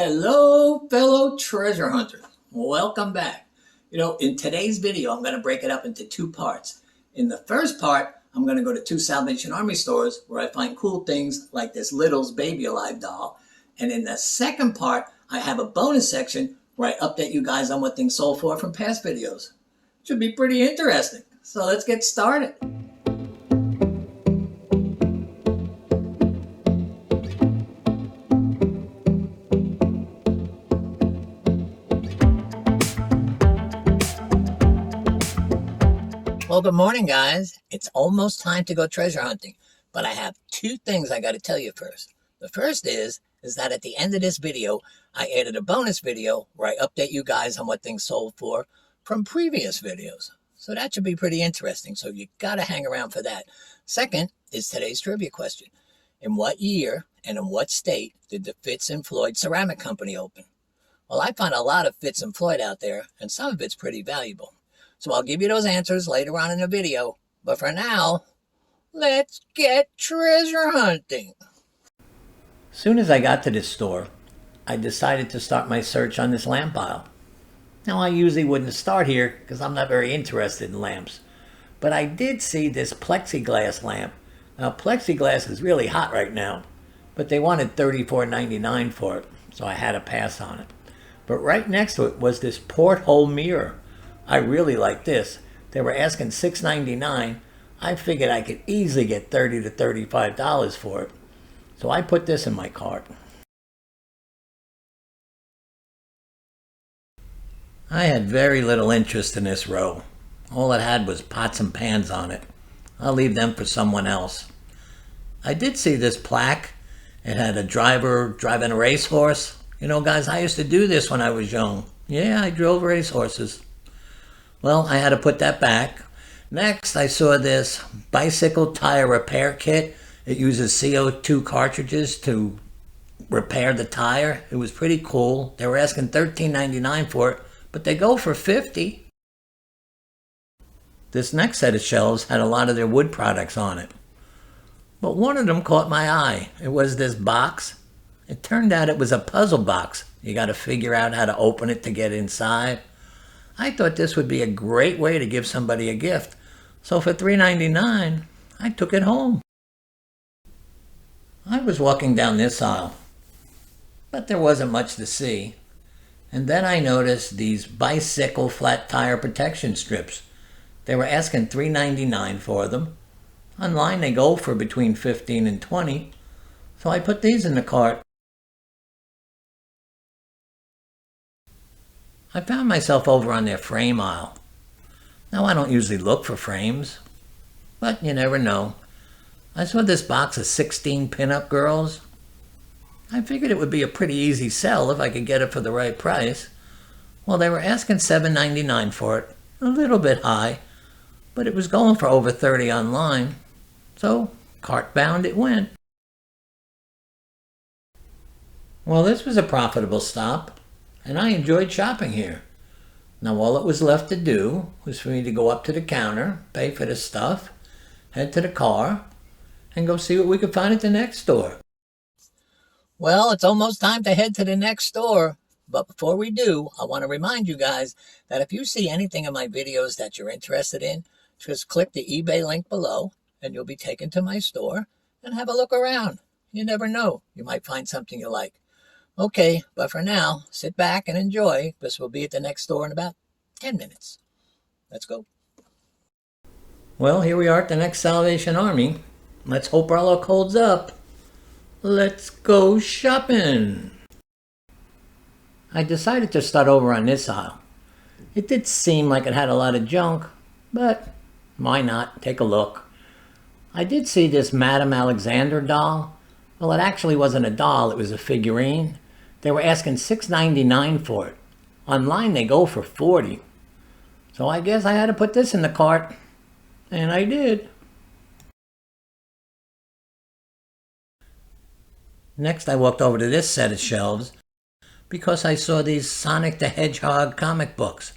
Hello, fellow treasure hunters. Welcome back. In today's video, I'm going to break it up into two parts. In the first part, I'm going to go to two Salvation Army stores where I find cool things like this Little's Baby Alive doll. And in the second part, I have a bonus section where I update you guys on what things sold for from past videos. Should be pretty interesting. So let's get started. Well, good morning, guys. It's almost time to go treasure hunting, but I have two things I got to tell you first. The first is that at the end of this video, I added a bonus video where I update you guys on what things sold for from previous videos. So that should be pretty interesting. So you got to hang around for that. Second is today's trivia question. In what year and in what state did the Fitz and Floyd Ceramic Company open? Well, I find a lot of Fitz and Floyd out there, and some of it's pretty valuable. So I'll give you those answers later on in the video. But for now, let's get treasure hunting. Soon as I got to this store, I decided to start my search on this lamp aisle. Now, I usually wouldn't start here because I'm not very interested in lamps. But I did see this plexiglass lamp. Now, plexiglass is really hot right now, but they wanted $34.99 for it, so I had to pass on it. But right next to it was this porthole mirror. I really like this. They were asking $6.99. I figured I could easily get $30 to $35 for it. So I put this in my cart. I had very little interest in this row. All it had was pots and pans on it. I'll leave them for someone else. I did see this plaque. It had a driver driving a racehorse. You know, guys, I used to do this when I was young. Yeah, I drove racehorses. Well, I had to put that back. Next, I saw this bicycle tire repair kit. It uses CO2 cartridges to repair the tire. It was pretty cool. They were asking $13.99 for it, but they go for $50. This next set of shelves had a lot of their wood products on it. But one of them caught my eye. It was this box. It turned out it was a puzzle box. You got to figure out how to open it to get inside. I thought this would be a great way to give somebody a gift. So for $3.99, I took it home. I was walking down this aisle, but there wasn't much to see. And then I noticed these bicycle flat tire protection strips. They were asking $3.99 for them. Online they go for between $15 and $20. So I put these in the cart. I found myself over on their frame aisle. Now, I don't usually look for frames, but you never know. I saw this box of 16 pinup girls. I figured it would be a pretty easy sell if I could get it for the right price. Well, they were asking $7.99 for it, a little bit high, but it was going for over $30 online, so cart bound it went. Well, this was a profitable stop. And I enjoyed shopping here. Now all it was left to do was for me to go up to the counter, pay for the stuff, head to the car, and go see what we could find at the next store. Well, it's almost time to head to the next store. But before we do, I want to remind you guys that if you see anything in my videos that you're interested in, just click the eBay link below and you'll be taken to my store and have a look around. You never know, you might find something you like. Okay, but for now, sit back and enjoy, because we'll be at the next store in about 10 minutes. Let's go. Well, here we are at the next Salvation Army. Let's hope our luck holds up. Let's go shopping. I decided to start over on this aisle. It did seem like it had a lot of junk, but why not? Take a look. I did see this Madame Alexander doll. Well, it actually wasn't a doll, it was a figurine. They were asking $6.99 for it. Online they go for $40. So I guess I had to put this in the cart. And I did. Next I walked over to this set of shelves because I saw these Sonic the Hedgehog comic books.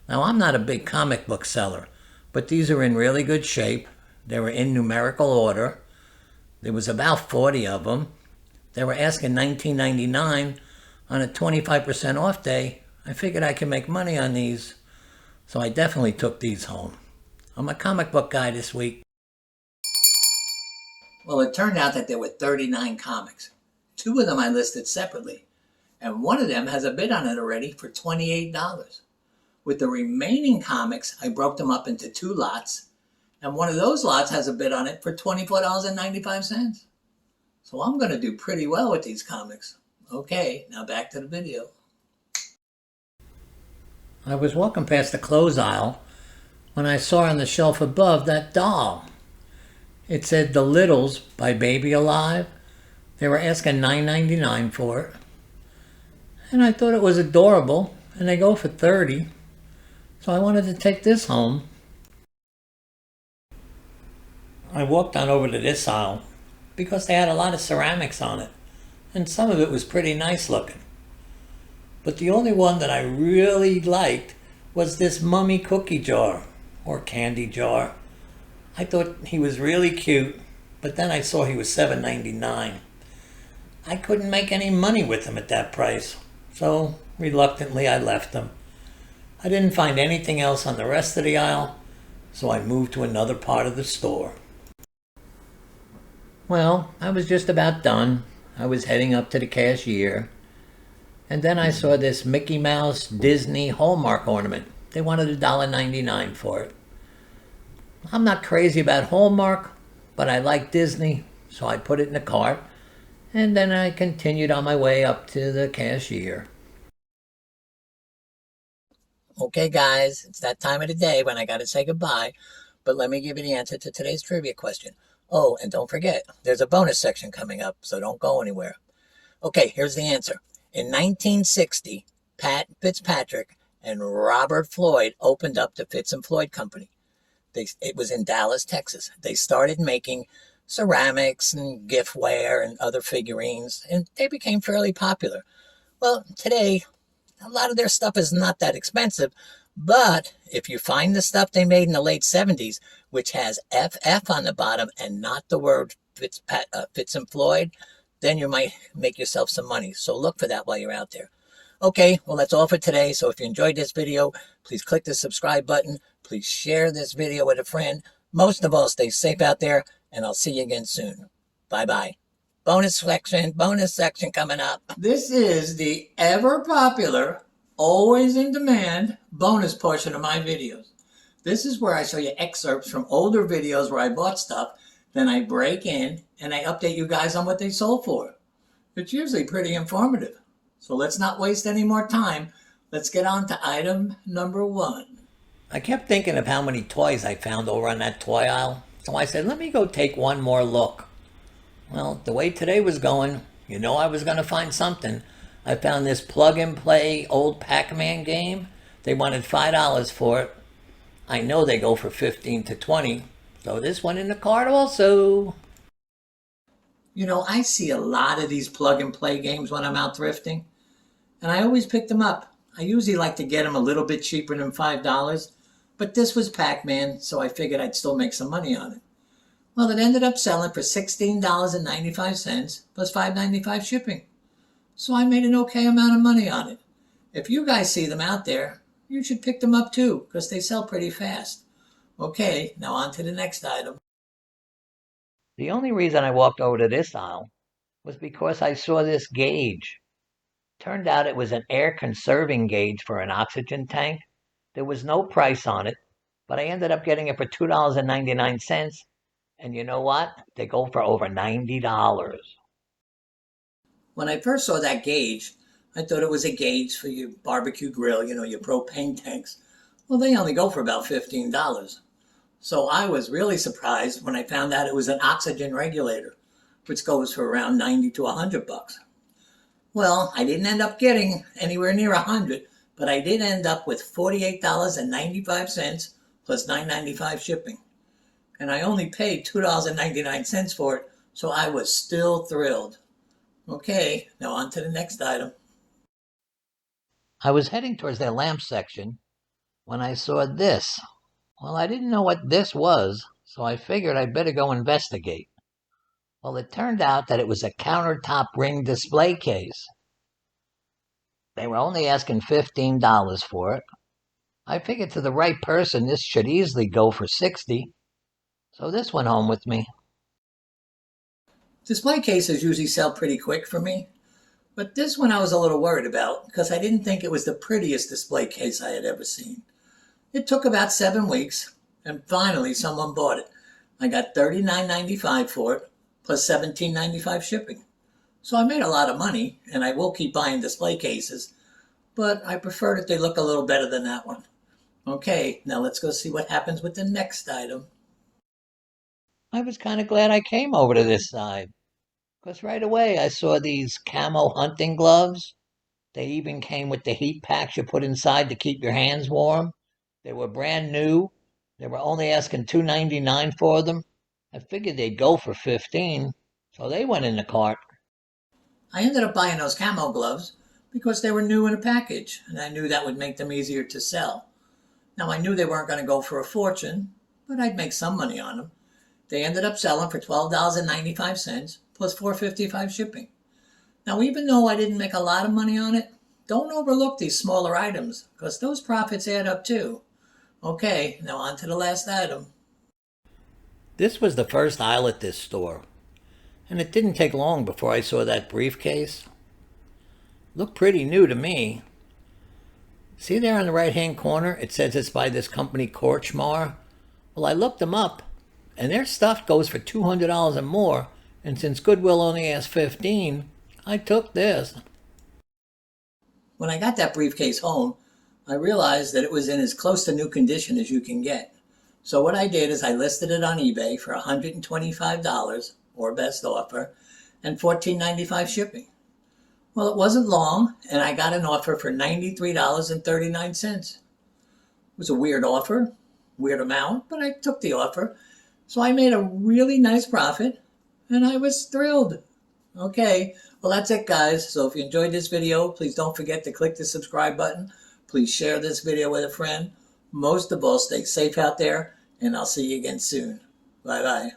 Now I'm not a big comic book seller, but these are in really good shape. They were in numerical order. There was about 40 of them. They were asking $19.99. On a 25% off day, I figured I could make money on these, so I definitely took these home. I'm a comic book guy this week. Well, it turned out that there were 39 comics. 2 of them I listed separately, and one of them has a bid on it already for $28. With the remaining comics, I broke them up into 2 lots, and one of those lots has a bid on it for $24.95. So I'm going to do pretty well with these comics. Okay, now back to the video. I was walking past the clothes aisle when I saw on the shelf above that doll. It said The Littles by Baby Alive. They were asking $9.99 for it. And I thought it was adorable, and they go for $30. So I wanted to take this home. I walked on over to this aisle because they had a lot of ceramics on it, and some of it was pretty nice looking. But the only one that I really liked was this mummy cookie jar, or candy jar. I thought he was really cute, but then I saw he was $7.99. I couldn't make any money with him at that price, so reluctantly I left him. I didn't find anything else on the rest of the aisle, so I moved to another part of the store. Well, I was just about done. I was heading up to the cashier, and then I saw this Mickey Mouse Disney Hallmark ornament. They wanted $1.99 for it. I'm not crazy about Hallmark, but I like Disney, so I put it in the cart, and then I continued on my way up to the cashier. Okay, guys, it's that time of the day when I gotta say goodbye, but let me give you the answer to today's trivia question. Oh, and don't forget, there's a bonus section coming up, so don't go anywhere. Okay, here's the answer. In 1960, Pat Fitzpatrick and Robert Floyd opened up the Fitz and Floyd Company. It was in Dallas, Texas. They started making ceramics and giftware and other figurines, and they became fairly popular. Well, today, a lot of their stuff is not that expensive, but if you find the stuff they made in the late 70s, which has FF on the bottom and not the word Fitz and Floyd, then you might make yourself some money. So look for that while you're out there. Okay, well, that's all for today. So if you enjoyed this video, please click the subscribe button. Please share this video with a friend. Most of all, stay safe out there, and I'll see you again soon. Bye-bye. Bonus section coming up. This is the ever popular, always in demand bonus portion of my videos. This is where I show you excerpts from older videos where I bought stuff, then I break in and I update you guys on what they sold for. It's usually pretty informative. So let's not waste any more time. Let's get on to item number 1. I kept thinking of how many toys I found over on that toy aisle, so I said, let me go take one more look. Well, the way today was going, you know I was going to find something. I found this plug-and-play old PacMan game. They wanted $5 for it. I know they go for $15 to $20, so this went in the cart also. You know, I see a lot of these plug-and-play games when I'm out thrifting, and I always pick them up. I usually like to get them a little bit cheaper than $5, but this was PacMan, so I figured I'd still make some money on it. Well, it ended up selling for $16.95 plus $5.95 shipping. So I made an okay amount of money on it. If you guys see them out there, you should pick them up too, because they sell pretty fast. Okay, now on to the next item. The only reason I walked over to this aisle was because I saw this gauge. Turned out it was an air conserving gauge for an oxygen tank. There was no price on it, but I ended up getting it for $2.99. And you know what? They go for over $90. When I first saw that gauge, I thought it was a gauge for your barbecue grill, you know, your propane tanks. Well, they only go for about $15. So I was really surprised when I found out it was an oxygen regulator, which goes for around $90 to $100. Well, I didn't end up getting anywhere near $100, but I did end up with $48.95 plus $9.95 shipping. And I only paid $2.99 for it, so I was still thrilled. Okay, now on to the next item. I was heading towards their lamp section when I saw this. Well, I didn't know what this was, so I figured I'd better go investigate. Well, it turned out that it was a countertop ring display case. They were only asking $15 for it. I figured to the right person this should easily go for $60. So this went home with me. Display cases usually sell pretty quick for me, but this one I was a little worried about because I didn't think it was the prettiest display case I had ever seen. It took about 7 weeks, and finally someone bought it. I got $39.95 for it, plus $17.95 shipping. So I made a lot of money, and I will keep buying display cases, but I prefer that they look a little better than that one. Okay, now let's go see what happens with the next item. I was kind of glad I came over to this side, because right away I saw these camo hunting gloves. They even came with the heat packs you put inside to keep your hands warm. They were brand new. They were only asking $2.99 for them. I figured they'd go for $15, so they went in the cart. I ended up buying those camo gloves because they were new in a package, and I knew that would make them easier to sell. Now, I knew they weren't going to go for a fortune, but I'd make some money on them. They ended up selling for $12.95 plus $4.55 shipping. Now, even though I didn't make a lot of money on it, don't overlook these smaller items because those profits add up too. Okay, now on to the last item. This was the first aisle at this store, and it didn't take long before I saw that briefcase. Looked pretty new to me. See there in the right-hand corner, it says it's by this company Korchmar. Well, I looked them up, and their stuff goes for $200 and more, and since Goodwill only asked $15, I took this. When I got that briefcase home, I realized that it was in as close to new condition as you can get. So what I did is I listed it on eBay for $125, or best offer, and $14.95 shipping. Well, it wasn't long, and I got an offer for $93.39. It was a weird offer, weird amount, but I took the offer. So I made a really nice profit, and I was thrilled. Okay, well, that's it, guys. So if you enjoyed this video, please don't forget to click the subscribe button. Please share this video with a friend. Most of all, stay safe out there, and I'll see you again soon. Bye-bye.